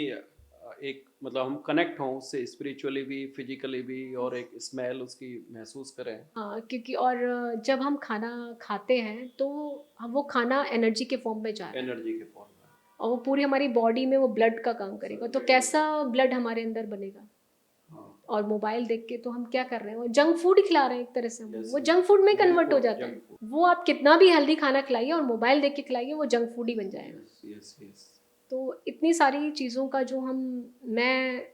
एक मतलब हम कनेक्ट हों उससे स्पिरिचुअली भी, फिजिकली भी, और एक स्मेल उसकी महसूस करें। हाँ, क्योंकि और जब हम खाना खाते हैं तो हम वो खाना एनर्जी के फॉर्म में जा रहा है एनर्जी के फॉर्म में। और वो पूरी हमारी बॉडी में वो ब्लड का काम करेगा, तो कैसा ब्लड हमारे अंदर बनेगा? हाँ। और मोबाइल देख के तो हम क्या कर रहे हैं, वो जंक फूड ही खिला रहे हैं एक तरह से, Yes, वो yes। जंक फूड में कन्वर्ट हो बिल्कुल, जाता है। Junk food. वो आप कितना भी हेल्दी खाना खिलाइए और मोबाइल देख के खिलाइए, वो जंक फूड ही बन जाएगा। Yes yes yes. तो इतनी सारी चीज़ों का जो मैं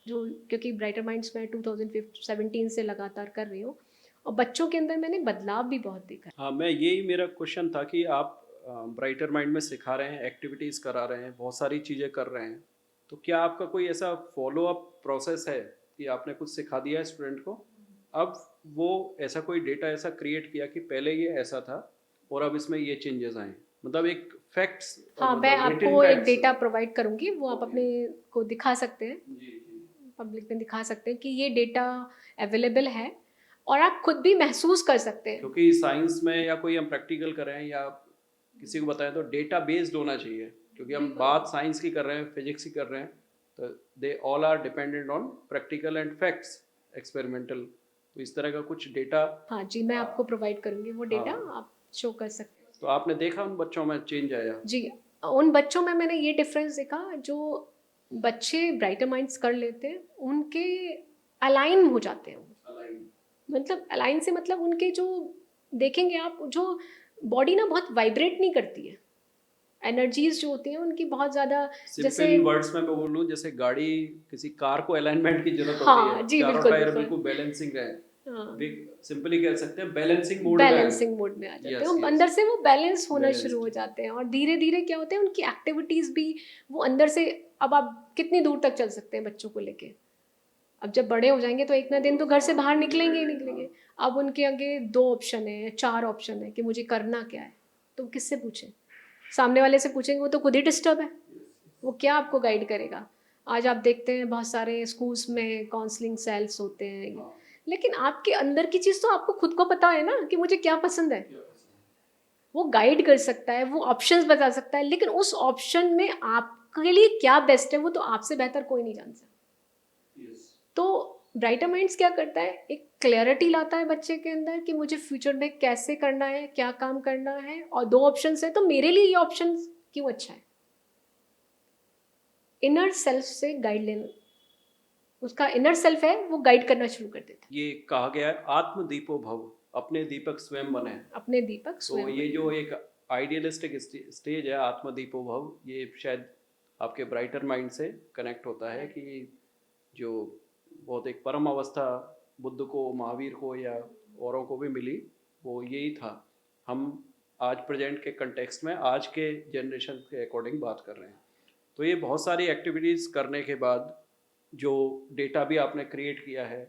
जो क्योंकि ब्राइटर माइंड्स में 2017 से लगातार कर रही हूँ और बच्चों के अंदर मैंने बदलाव भी बहुत देखा है। हाँ, मैं यही मेरा क्वेश्चन था कि आप ब्राइटर माइंड में सिखा रहे हैं, एक्टिविटीज़ करा रहे हैं, बहुत सारी चीज़ें कर रहे हैं, तो क्या आपका कोई ऐसा फॉलो अप प्रोसेस है कि आपने कुछ सिखा दिया है स्टूडेंट को, अब वो ऐसा कोई डेटा ऐसा क्रिएट किया कि पहले ये ऐसा था और अब इसमें ये चेंजेस आए, मतलब एक फैक्ट्स, हाँ, मैं मतलब रिटन आपको एक फैक्ट्स। डेटा प्रोवाइड करूँगी, वो आप ओके। अपने को दिखा सकते हैं, जी जी। पब्लिक में दिखा सकते हैं कि ये डेटा अवेलेबल है और आप खुद भी महसूस कर सकते हैं। क्योंकि साइंस में या कोई हम प्रैक्टिकल कर रहे हैं या किसी को बताएं तो डेटा बेस्ड होना चाहिए, क्योंकि हम बात साइंस की कर रहे हैं, फिजिक्स की कर रहे हैं, तो they all are dependent on practical and facts, experimental. तो इस तरह का कुछ डेटा। हाँ जी, मैं आपको प्रोवाइड करूँगी वो डेटा, हाँ, आप शो कर सकते हैं। तो आपने देखा उन बच्चों में चेंज आया? जी, उन बच्चों में मैंने ये डिफरेंस देखा, जो बच्चे ब्राइटर माइंड्स कर लेते हैं उनके अलाइन हो जाते हैं वो। मतलब अलाइन से मतलब उनके जो देखेंगे आप, जो बॉडी ना बहुत वाइब्रेट नहीं करती है, एनर्जीज जो होती हैं उनकी बहुत ज़्यादा, जैसे सिंपल वर्ड्स में मैं बोलूँ, जैसे गाड़ी किसी कार को अलाइनमेंट की जरूरत होती है, हाँ जी, चारों बिल्कुल टायर बिल्कुल। बिल्कुल बैलेंसिंग रहे, हाँ, सिंपली कह सकते हैं बैलेंसिंग मोड में आए। बैलेंसिंग मोड में आ जाते हैं, यस वो यस। अंदर से वो बैलेंस होना शुरू हो बैलेंस्ड। जाते हैं और धीरे धीरे क्या होता है, उनकी एक्टिविटीज़ भी वो अंदर से, अब आप कितनी दूर तक चल सकते हैं बच्चों को लेके, अब जब बड़े हो जाएंगे तो एक ना दिन तो घर से बाहर निकलेंगे ही निकलेंगे। अब उनके आगे 2 ऑप्शन है, 4 ऑप्शन है कि मुझे करना क्या है, तो किससे पूछें? सामने वाले से पूछेंगे वो तो खुद ही डिस्टर्ब है, वो क्या आपको गाइड करेगा? आज आप देखते हैं बहुत सारे स्कूल्स में काउंसलिंग सेल्स होते हैं, लेकिन आपके अंदर की चीज़ तो आपको खुद को पता है ना कि मुझे क्या पसंद है। वो गाइड कर सकता है, वो ऑप्शंस बता सकता है, लेकिन उस ऑप्शन में आपके लिए क्या बेस्ट है वो तो आपसे बेहतर कोई नहीं जान सकता। तो ब्राइटर माइंड्स क्या करता है, एक क्लैरिटी लाता है बच्चे के अंदर कि मुझे फ्यूचर में कैसे करना है, क्या काम करना है, और 2 ऑप्शंस है तो मेरे लिए ये ऑप्शन क्यों अच्छा है। इनर सेल्फ से गाइड लेना, उसका इनर सेल्फ है वो गाइड करना शुरू कर देता है। ये कहा गया है आत्म दीपो भव, अपने दीपक स्वयं बने। अपने दीपक तो स्वयं ये बने। जो एक आइडियलिस्टिक स्टेज है आत्म दीपो भव, ये शायद आपके ब्राइटर माइंड से कनेक्ट होता है कि जो बहुत एक परम अवस्था बुद्ध को, महावीर को या औरों को भी मिली, वो यही था। हम आज प्रेजेंट के कंटेक्स्ट में आज के जनरेशन के अकॉर्डिंग बात कर रहे हैं। तो ये बहुत सारी एक्टिविटीज़ करने के बाद जो डेटा भी आपने क्रिएट किया है,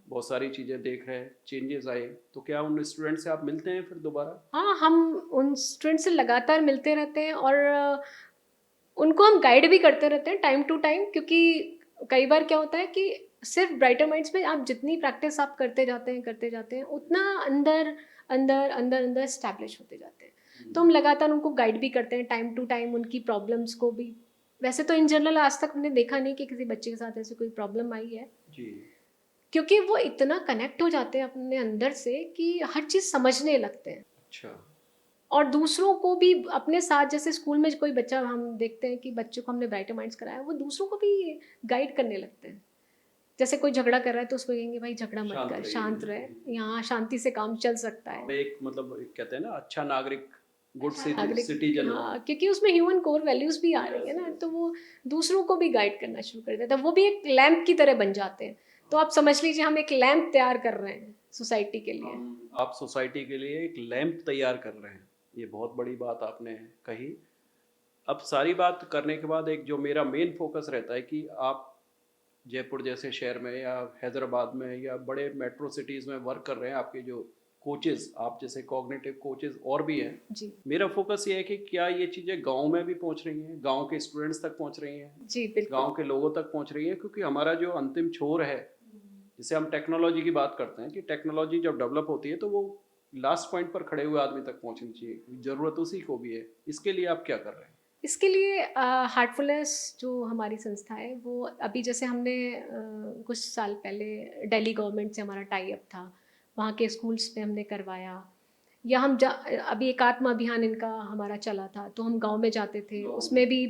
बहुत सारी चीज़ें देख रहे हैं, चेंजेस आए, तो क्या उन स्टूडेंट से आप मिलते हैं फिर दोबारा? हाँ, हम उन स्टूडेंट से लगातार मिलते रहते हैं और उनको हम गाइड भी करते रहते हैं टाइम टू टाइम, क्योंकि कई बार क्या होता है कि सिर्फ ब्राइटर माइंड्स में आप जितनी प्रैक्टिस आप करते जाते हैं उतना अंदर अंदर अंदर अंदर स्टैब्लिश होते जाते हैं। तो हम लगातार उनको गाइड भी करते हैं टाइम टू टाइम, उनकी प्रॉब्लम्स को भी। वैसे तो इन जनरल आज तक हमने देखा नहीं कि किसी बच्चे के साथ ऐसी कोई प्रॉब्लम आई है, जी। क्योंकि वो इतना कनेक्ट हो जाते हैं अपने अंदर से कि हर चीज़ समझने लगते हैं। अच्छा। और दूसरों को भी अपने साथ, जैसे स्कूल में कोई बच्चा, हम देखते हैं कि बच्चों को हमने ब्राइटर माइंड्स कराया, वो दूसरों को भी गाइड करने लगते हैं। जैसे कोई झगड़ा कर रहा है तो उसको कहेंगे भाई झगड़ा मत शांत कर, रहिए। शांत रहे, यहाँ शांति से काम चल सकता है। एक मतलब एक कहते हैं ना अच्छा नागरिक, गुड नागरिक, सिटीजन। हाँ, क्योंकि उसमें ह्यूमन कोर वैल्यूज भी आ रही है ना, तो वो दूसरों को भी गाइड करना शुरू कर देता है, वो भी एक लैंप की तरह बन जाते हैं। तो आप समझ लीजिए हम एक लैंप तैयार कर रहे हैं सोसाइटी के लिए। आप सोसाइटी के लिए एक लैंप तैयार कर रहे हैं, ये बहुत बड़ी बात आपने कही। अब सारी बात करने के बाद एक जो मेरा मेन फोकस रहता है कि आप जयपुर जैसे शहर में या हैदराबाद में या बड़े मेट्रो सिटीज़ में वर्क कर रहे हैं, आपके जो कोचेस, आप जैसे कॉग्निटिव कोचेस और भी हैं, जी मेरा फोकस ये है कि क्या ये चीज़ें गांव में भी पहुंच रही हैं, गांव के स्टूडेंट्स तक पहुंच रही हैं, जी बिल्कुल। गांव के लोगों तक पहुंच रही हैं, क्योंकि हमारा जो अंतिम छोर है जैसे हम टेक्नोलॉजी की बात करते हैं कि टेक्नोलॉजी जब डेवलप होती है तो वो लास्ट पॉइंट पर खड़े हुए आदमी तक पहुंचनी चाहिए, ज़रूरत उसी को भी है। इसके लिए आप क्या कर रहे हैं? इसके लिए हार्टफुलनेस जो हमारी संस्था है वो अभी जैसे हमने कुछ साल पहले दिल्ली गवर्नमेंट से हमारा टाई अप था, वहाँ के स्कूल्स में हमने करवाया। या हम अभी एकात्म अभियान इनका हमारा चला था, तो हम गांव में जाते थे, उसमें भी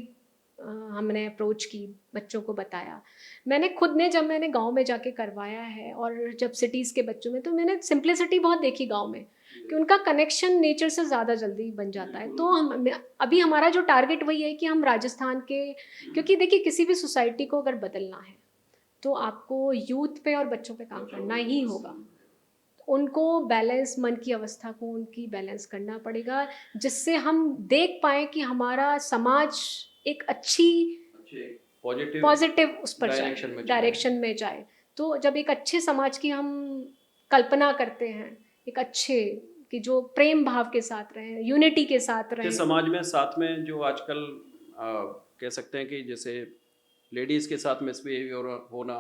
हमने अप्रोच की, बच्चों को बताया। मैंने खुद ने जब मैंने गांव में जाके करवाया है और जब सिटीज़ के बच्चों में, तो मैंने सिंप्लिसिटी बहुत देखी गांव में कि उनका कनेक्शन नेचर से ज़्यादा जल्दी बन जाता है। तो हम अभी हमारा जो टारगेट वही है कि हम राजस्थान के, क्योंकि देखिए किसी भी सोसाइटी को अगर बदलना है तो आपको यूथ पे और बच्चों पे काम करना ही होगा। उनको बैलेंस, मन की अवस्था को उनकी बैलेंस करना पड़ेगा, जिससे हम देख पाए कि हमारा समाज एक अच्छी पॉजिटिव पॉजिटिव उस पर डायरेक्शन में डायरेक्शन में जाए। तो जब एक अच्छे समाज की हम कल्पना करते हैं, एक अच्छे कि जो प्रेम भाव के साथ रहें, यूनिटी के साथ के रहें। समाज में साथ में जो आजकल कह सकते हैं कि जैसे लेडीज़ के साथ मिसबिहेवियर होना,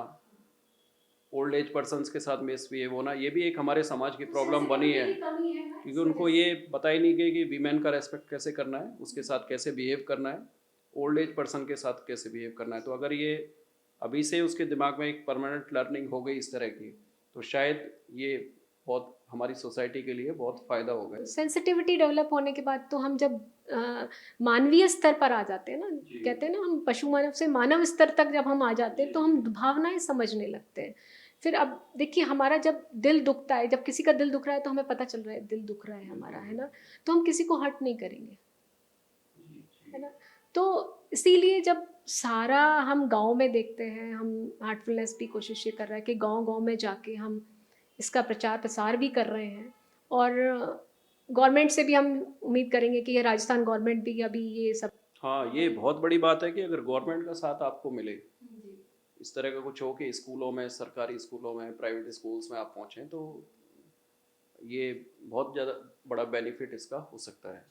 ओल्ड एज पर्सन्स के साथ मिसबिहेव होना, ये भी एक हमारे समाज की प्रॉब्लम बनी है, क्योंकि उनको ये पता ही नहीं कि वीमेन का रेस्पेक्ट कैसे करना है, उसके साथ कैसे बिहेव करना है, ओल्ड एज पर्सन के साथ कैसे बिहेव करना है। तो अगर ये अभी से उसके दिमाग में एक परमानेंट लर्निंग हो गई इस तरह की, तो शायद ये बहुत हमारी सोसाइटी के लिए बहुत फ़ायदा होगा। सेंसिटिविटी डेवलप होने के बाद तो हम जब मानवीय स्तर पर आ जाते हैं ना, कहते हैं ना, हम पशु मानव से मानव स्तर तक जब हम आ जाते हैं तो हम भावनाएं समझने लगते हैं। फिर अब देखिए, हमारा जब दिल दुखता है, जब किसी का दिल दुख रहा है तो हमें पता चल रहा है दिल दुख रहा है हमारा, है ना, तो हम किसी को हर्ट नहीं करेंगे, है ना। तो इसीलिए जब सारा हम गांव में देखते हैं, हम हार्टफुलनेस भी कोशिश ये कर रहा है कि गांव गांव में जाके हम इसका प्रचार प्रसार भी कर रहे हैं। और गवर्नमेंट से भी हम उम्मीद करेंगे कि ये राजस्थान गवर्नमेंट भी अभी ये सब। हाँ, ये बहुत बड़ी बात है कि अगर गवर्नमेंट का साथ आपको मिले, इस तरह का कुछ हो कि स्कूलों में, सरकारी स्कूलों में, प्राइवेट स्कूल्स में आप पहुँचें, तो ये बहुत ज़्यादा बड़ा बेनिफिट इसका हो सकता है।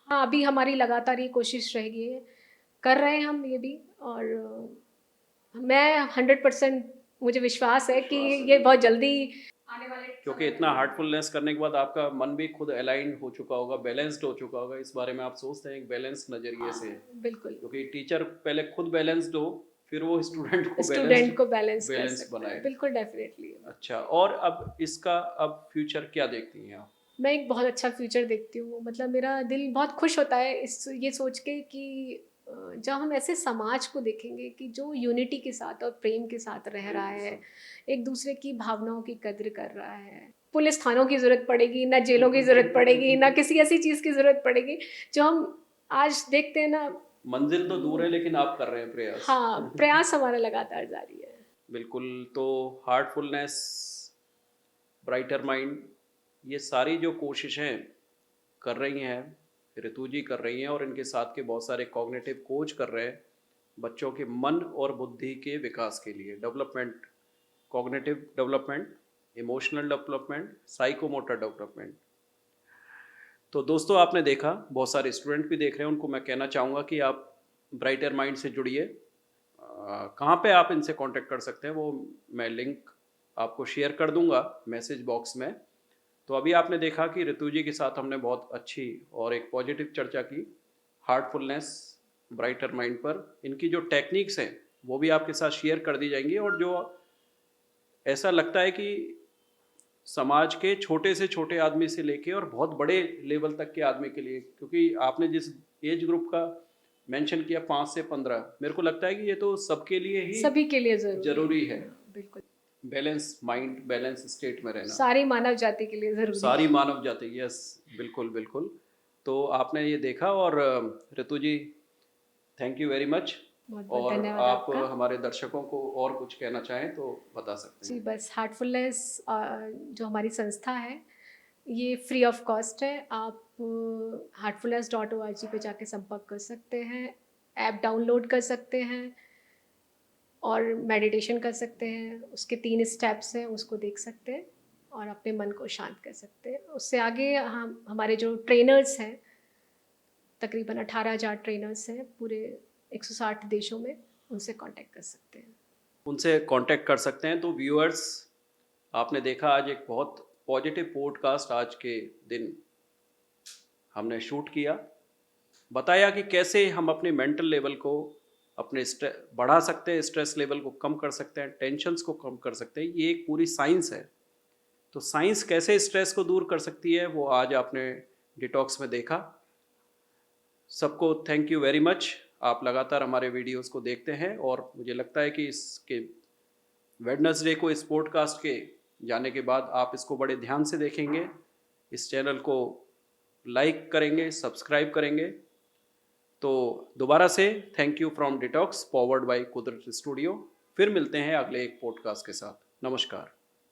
हाँ, अभी हमारी लगातार ये कोशिश रहेगी, कर रहे हैं हम ये भी। और मैं 100% मुझे विश्वास है कि ये बहुत जल्दी आने वाले, क्योंकि इतना हार्टफुलनेस करने के बाद आपका मन भी खुद अलाइंड हो चुका होगा, बैलेंस्ड हो चुका होगा, इस बारे में आप सोचते हैं एक बैलेंस नज़रिए से। बिल्कुल क्योंकि टीचर पहले खुद बैलेंस्ड हो, फिर वो स्टूडेंट को स्टूडेंट को बैलेंस कर बैलेंस सकता है, बनाए। बिल्कुल डेफिनेटली। अच्छा, और अब इसका अब फ्यूचर क्या देखती हैं आप? मैं एक बहुत अच्छा फ्यूचर देखती हूँ, मतलब मेरा दिल बहुत खुश होता है इस ये सोच के कि जब हम ऐसे समाज को देखेंगे कि जो यूनिटी के साथ और प्रेम के साथ रह रहा है, एक दूसरे की भावनाओं की कद्र कर रहा है। पुलिस थानों की ज़रूरत पड़ेगी ना, जेलों की ज़रूरत पड़ेगी ना, किसी ऐसी चीज़ की ज़रूरत पड़ेगी जो हम आज देखते हैं ना। मंजिल तो दूर है लेकिन आप कर रहे हैं प्रयास। हाँ, प्रयास हमारा लगातार जारी है। बिल्कुल। तो हार्टफुलनेस, ब्राइटर माइंड, ये सारी जो कोशिशें कर रही हैं, ऋतु जी कर रही हैं, और इनके साथ के बहुत सारे कॉग्निटिव कोच कर रहे हैं बच्चों के मन और बुद्धि के विकास के लिए, development, cognitive development, emotional development, psychomotor development. तो दोस्तों, आपने देखा, बहुत सारे स्टूडेंट भी देख रहे हैं, उनको मैं कहना चाहूँगा कि आप ब्राइटर माइंड से जुड़िए। कहाँ पे आप इनसे कांटेक्ट कर सकते हैं वो मैं लिंक आपको शेयर कर दूंगा मैसेज बॉक्स में। तो अभी आपने देखा कि ऋतु जी के साथ हमने बहुत अच्छी और एक पॉजिटिव चर्चा की हार्टफुलनेस, ब्राइटर माइंड पर। इनकी जो टेक्निक्स हैं वो भी आपके साथ शेयर कर दी जाएंगी, और जो ऐसा लगता है कि समाज के छोटे से छोटे आदमी से लेके और बहुत बड़े लेवल तक के आदमी के लिए, क्योंकि आपने जिस एज ग्रुप का मेंशन किया 5 से 15, मेरे को लगता है कि ये तो सबके लिए ही सभी के लिए जरूरी है। बिल्कुल, बैलेंस माइंड, बैलेंस स्टेट में रहना सारी मानव जाति के लिए ज़रूरी है। सारी मानव जाति, यस, बिल्कुल बिल्कुल। तो आपने ये देखा, और ऋतु जी, थैंक यू वेरी मच। बहुत बहुत और धन्यवाद आप आपका। हमारे दर्शकों को और कुछ कहना चाहें तो बता सकते जी, हैं। बस हार्टफुलनेस जो हमारी संस्था है ये फ्री ऑफ कॉस्ट है। आप heartfulness.org पे जाके संपर्क कर सकते हैं, ऐप डाउनलोड कर सकते हैं और मेडिटेशन कर सकते हैं। उसके 3 स्टेप्स हैं, उसको देख सकते हैं और अपने मन को शांत कर सकते हैं। उससे आगे हम हमारे जो ट्रेनर्स हैं, तकरीबन 18,000 ट्रेनर्स हैं पूरे 160 देशों में, उनसे कांटेक्ट कर सकते हैं। उनसे कांटेक्ट कर सकते हैं। तो व्यूअर्स, आपने देखा आज एक बहुत पॉजिटिव पॉडकास्ट आज के दिन हमने शूट किया, बताया कि कैसे हम अपने मेंटल लेवल को अपने बढ़ा सकते हैं, स्ट्रेस लेवल को कम कर सकते हैं, टेंशन्स को कम कर सकते हैं। ये एक पूरी साइंस है। तो साइंस कैसे स्ट्रेस को दूर कर सकती है वो आज आपने डिटॉक्स में देखा। सबको थैंक यू वेरी मच। आप लगातार हमारे वीडियोस को देखते हैं और मुझे लगता है कि इसके वेडनेसडे को इस पॉडकास्ट के जाने के बाद आप इसको बड़े ध्यान से देखेंगे, इस चैनल को लाइक करेंगे, सब्सक्राइब करेंगे। तो दोबारा से thank you from detox, powered by कुदरत स्टूडियो। फिर मिलते हैं अगले एक पॉडकास्ट के साथ। नमस्कार।